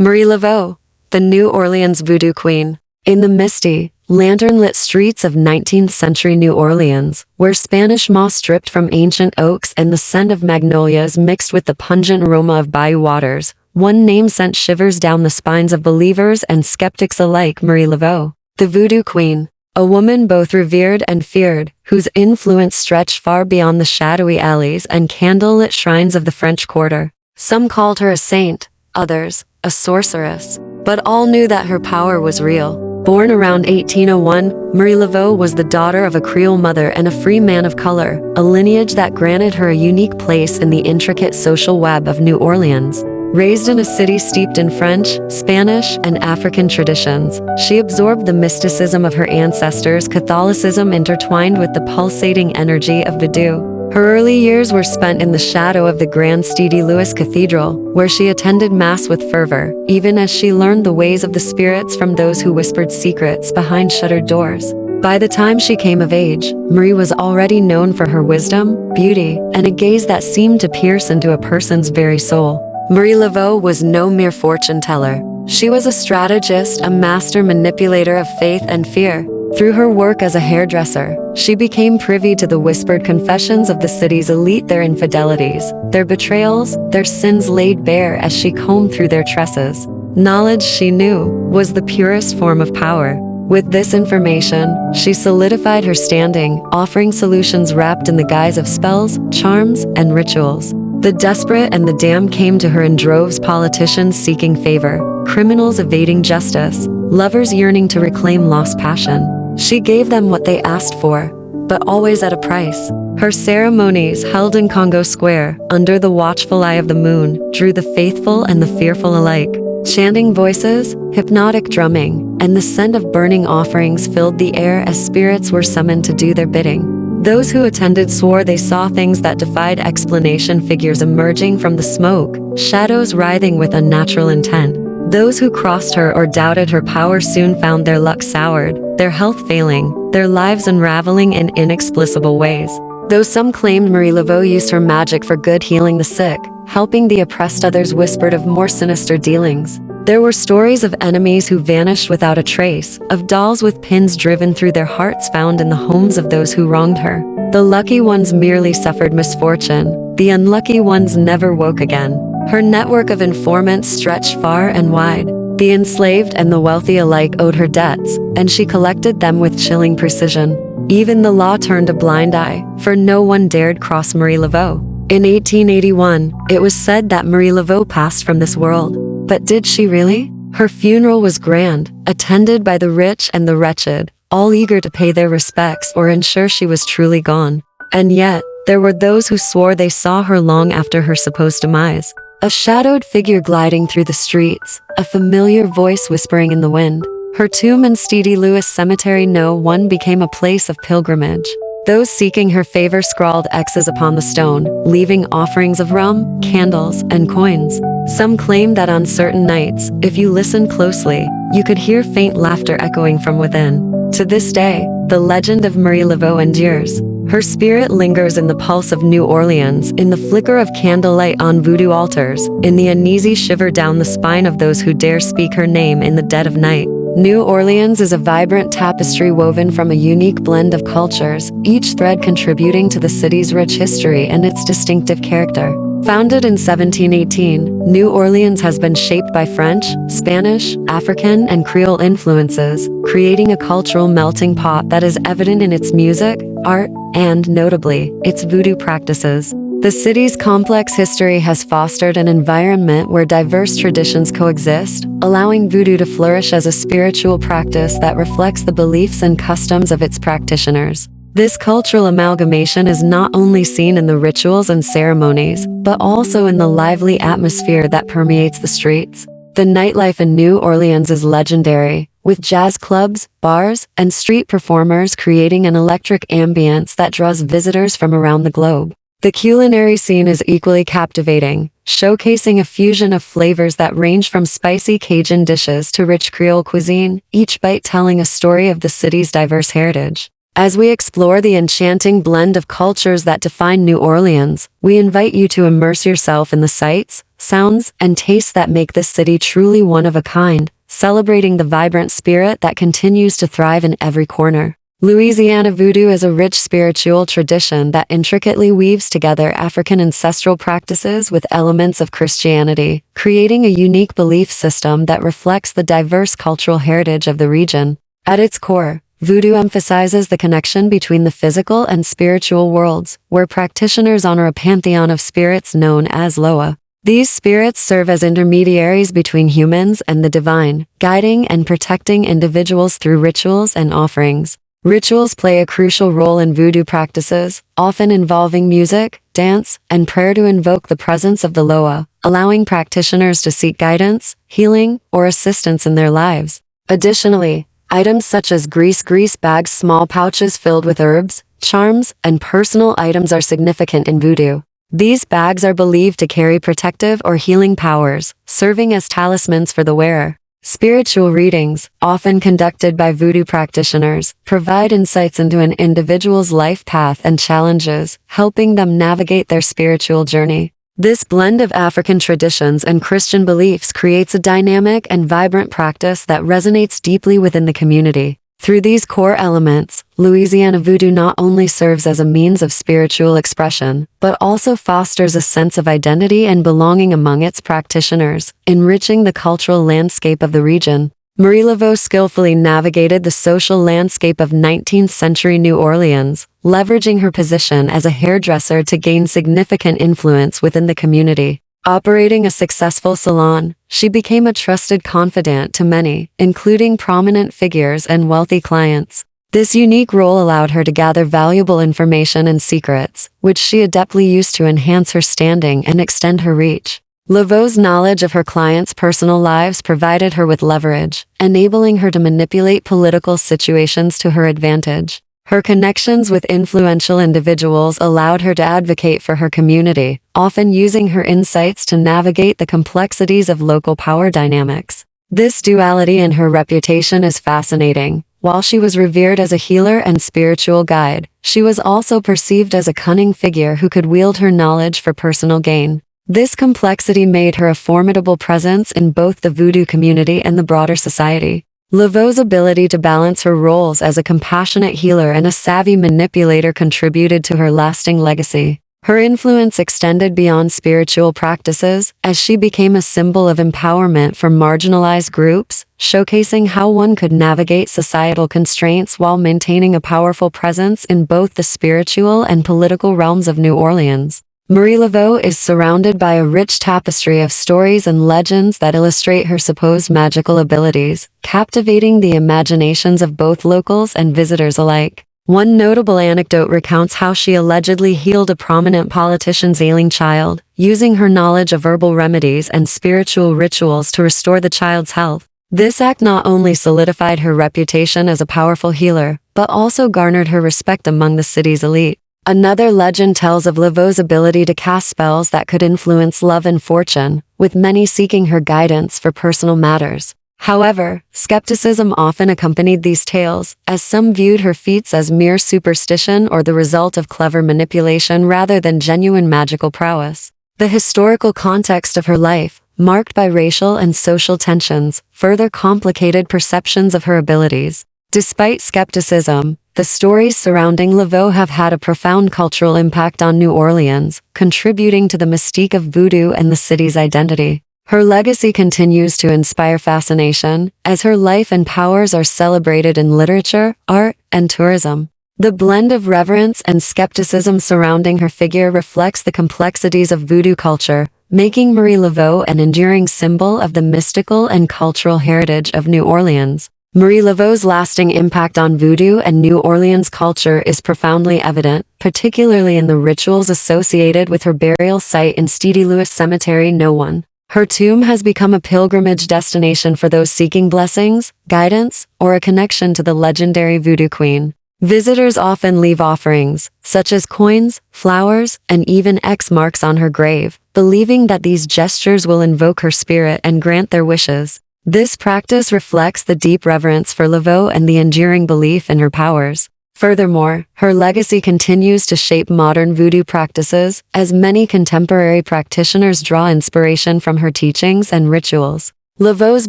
Marie Laveau, the New Orleans voodoo queen. In the misty, lantern-lit streets of 19th-century New Orleans, where Spanish moss dripped from ancient oaks and the scent of magnolias mixed with the pungent aroma of bayou waters, one name sent shivers down the spines of believers and skeptics alike: Marie Laveau, the voodoo queen. A woman both revered and feared, whose influence stretched far beyond the shadowy alleys and candle-lit shrines of the French Quarter. Some called her a saint, others, a sorceress, but all knew that her power was real. Born around 1801, Marie Laveau was the daughter of a Creole mother and a free man of color, a lineage that granted her a unique place in the intricate social web of New Orleans. Raised in a city steeped in French, Spanish, and African traditions, she absorbed the mysticism of her ancestors' Catholicism intertwined with the pulsating energy of Voodoo. Her early years were spent in the shadow of the Grand Stede Louis Cathedral, where she attended Mass with fervor, even as she learned the ways of the spirits from those who whispered secrets behind shuttered doors. By the time she came of age, Marie was already known for her wisdom, beauty, and a gaze that seemed to pierce into a person's very soul. Marie Laveau was no mere fortune teller. She was a strategist, a master manipulator of faith and fear. Through her work as a hairdresser, she became privy to the whispered confessions of the city's elite, their infidelities, their betrayals, their sins laid bare as she combed through their tresses. Knowledge, she knew, was the purest form of power. With this information, she solidified her standing, offering solutions wrapped in the guise of spells, charms, and rituals. The desperate and the damned came to her in droves: politicians seeking favor, criminals evading justice, lovers yearning to reclaim lost passion. She gave them what they asked for, but always at a price. Her ceremonies, held in Congo Square, under the watchful eye of the moon, drew the faithful and the fearful alike. Chanting voices, hypnotic drumming, and the scent of burning offerings filled the air as spirits were summoned to do their bidding. Those who attended swore they saw things that defied explanation: figures emerging from the smoke, shadows writhing with unnatural intent. Those who crossed her or doubted her power soon found their luck soured, their health failing, their lives unraveling in inexplicable ways. Though some claimed Marie Laveau used her magic for good, healing the sick, helping the oppressed, others whispered of more sinister dealings. There were stories of enemies who vanished without a trace, of dolls with pins driven through their hearts found in the homes of those who wronged her. The lucky ones merely suffered misfortune, the unlucky ones never woke again. Her network of informants stretched far and wide. The enslaved and the wealthy alike owed her debts, and she collected them with chilling precision. Even the law turned a blind eye, for no one dared cross Marie Laveau. In 1881, it was said that Marie Laveau passed from this world. But did she really? Her funeral was grand, attended by the rich and the wretched, all eager to pay their respects or ensure she was truly gone. And yet, there were those who swore they saw her long after her supposed demise. A shadowed figure gliding through the streets, a familiar voice whispering in the wind. Her tomb in Stede Louis Cemetery No. 1 became a place of pilgrimage. Those seeking her favor scrawled X's upon the stone, leaving offerings of rum, candles, and coins. Some claimed that on certain nights, if you listened closely, you could hear faint laughter echoing from within. To this day, the legend of Marie Laveau endures. Her spirit lingers in the pulse of New Orleans, in the flicker of candlelight on voodoo altars, in the uneasy shiver down the spine of those who dare speak her name in the dead of night. New Orleans is a vibrant tapestry woven from a unique blend of cultures, each thread contributing to the city's rich history and its distinctive character. Founded in 1718, New Orleans has been shaped by French, Spanish, African, and Creole influences, creating a cultural melting pot that is evident in its music, art, and, notably, its voodoo practices. The city's complex history has fostered an environment where diverse traditions coexist, allowing voodoo to flourish as a spiritual practice that reflects the beliefs and customs of its practitioners. This cultural amalgamation is not only seen in the rituals and ceremonies, but also in the lively atmosphere that permeates the streets. The nightlife in New Orleans is legendary, with jazz clubs, bars, and street performers creating an electric ambience that draws visitors from around the globe. The culinary scene is equally captivating, showcasing a fusion of flavors that range from spicy Cajun dishes to rich Creole cuisine, each bite telling a story of the city's diverse heritage. As we explore the enchanting blend of cultures that define New Orleans, we invite you to immerse yourself in the sights, sounds, and tastes that make this city truly one of a kind, celebrating the vibrant spirit that continues to thrive in every corner. Louisiana voodoo is a rich spiritual tradition that intricately weaves together African ancestral practices with elements of Christianity, creating a unique belief system that reflects the diverse cultural heritage of the region. At its core, voodoo emphasizes the connection between the physical and spiritual worlds, where practitioners honor a pantheon of spirits known as Loa. These spirits serve as intermediaries between humans and the divine, guiding and protecting individuals through rituals and offerings. Rituals play a crucial role in voodoo practices, often involving music, dance, and prayer to invoke the presence of the Loa, allowing practitioners to seek guidance, healing, or assistance in their lives. Additionally, items such as grease bags, small pouches filled with herbs, charms, and personal items are significant in voodoo. These bags are believed to carry protective or healing powers, serving as talismans for the wearer. Spiritual readings, often conducted by voodoo practitioners, provide insights into an individual's life path and challenges, helping them navigate their spiritual journey. This blend of African traditions and Christian beliefs creates a dynamic and vibrant practice that resonates deeply within the community. Through these core elements, Louisiana voodoo not only serves as a means of spiritual expression, but also fosters a sense of identity and belonging among its practitioners, enriching the cultural landscape of the region. Marie Laveau skillfully navigated the social landscape of 19th-century New Orleans, leveraging her position as a hairdresser to gain significant influence within the community. Operating a successful salon, she became a trusted confidant to many, including prominent figures and wealthy clients. This unique role allowed her to gather valuable information and secrets, which she adeptly used to enhance her standing and extend her reach. Laveau's knowledge of her clients' personal lives provided her with leverage, enabling her to manipulate political situations to her advantage. Her connections with influential individuals allowed her to advocate for her community, often using her insights to navigate the complexities of local power dynamics. This duality in her reputation is fascinating. While she was revered as a healer and spiritual guide, she was also perceived as a cunning figure who could wield her knowledge for personal gain. This complexity made her a formidable presence in both the voodoo community and the broader society. Laveau's ability to balance her roles as a compassionate healer and a savvy manipulator contributed to her lasting legacy. Her influence extended beyond spiritual practices, as she became a symbol of empowerment for marginalized groups, showcasing how one could navigate societal constraints while maintaining a powerful presence in both the spiritual and political realms of New Orleans. Marie Laveau is surrounded by a rich tapestry of stories and legends that illustrate her supposed magical abilities, captivating the imaginations of both locals and visitors alike. One notable anecdote recounts how she allegedly healed a prominent politician's ailing child, using her knowledge of herbal remedies and spiritual rituals to restore the child's health. This act not only solidified her reputation as a powerful healer, but also garnered her respect among the city's elite. Another legend tells of Laveau's ability to cast spells that could influence love and fortune, with many seeking her guidance for personal matters. However, skepticism often accompanied these tales, as some viewed her feats as mere superstition or the result of clever manipulation rather than genuine magical prowess. The historical context of her life, marked by racial and social tensions, further complicated perceptions of her abilities. Despite skepticism, the stories surrounding Laveau have had a profound cultural impact on New Orleans, contributing to the mystique of voodoo and the city's identity. Her legacy continues to inspire fascination, as her life and powers are celebrated in literature, art, and tourism. The blend of reverence and skepticism surrounding her figure reflects the complexities of voodoo culture, making Marie Laveau an enduring symbol of the mystical and cultural heritage of New Orleans. Marie Laveau's lasting impact on voodoo and New Orleans culture is profoundly evident, particularly in the rituals associated with her burial site in Stede Louis Cemetery No. 1. Her tomb has become a pilgrimage destination for those seeking blessings, guidance, or a connection to the legendary voodoo queen. Visitors often leave offerings, such as coins, flowers, and even X marks on her grave, believing that these gestures will invoke her spirit and grant their wishes. This practice reflects the deep reverence for Laveau and the enduring belief in her powers. Furthermore, her legacy continues to shape modern voodoo practices, as many contemporary practitioners draw inspiration from her teachings and rituals. Laveau's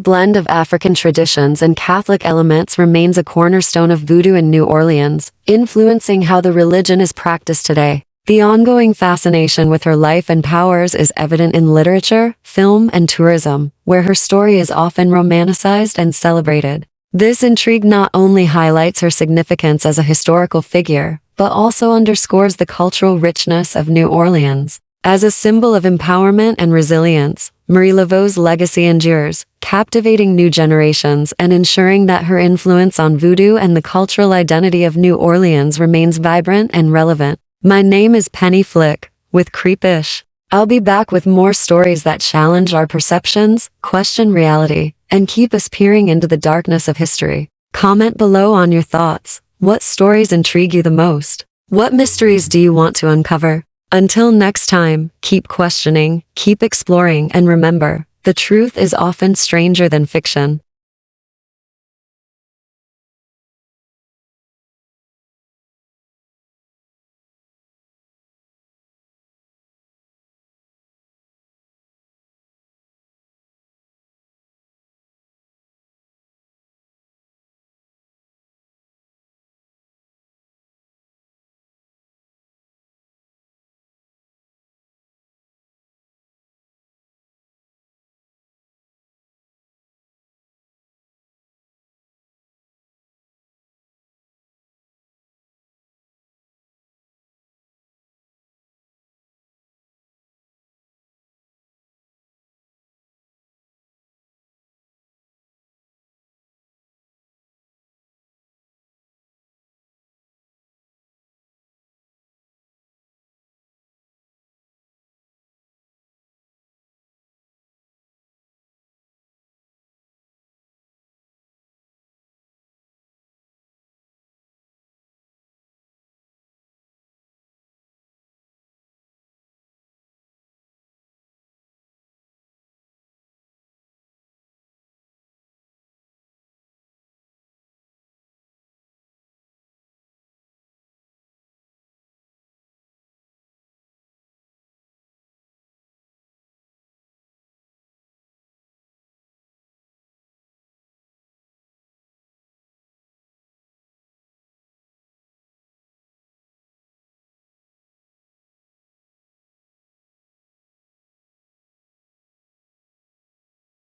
blend of African traditions and Catholic elements remains a cornerstone of voodoo in New Orleans, influencing how the religion is practiced today. The ongoing fascination with her life and powers is evident in literature, film, and tourism, where her story is often romanticized and celebrated. This intrigue not only highlights her significance as a historical figure, but also underscores the cultural richness of New Orleans. As a symbol of empowerment and resilience, Marie Laveau's legacy endures, captivating new generations and ensuring that her influence on voodoo and the cultural identity of New Orleans remains vibrant and relevant. My name is Penny Flick, with Kreep-ish. I'll be back with more stories that challenge our perceptions, question reality, and keep us peering into the darkness of history. Comment below on your thoughts. What stories intrigue you the most? What mysteries do you want to uncover? Until next time, keep questioning, keep exploring, and remember, the truth is often stranger than fiction.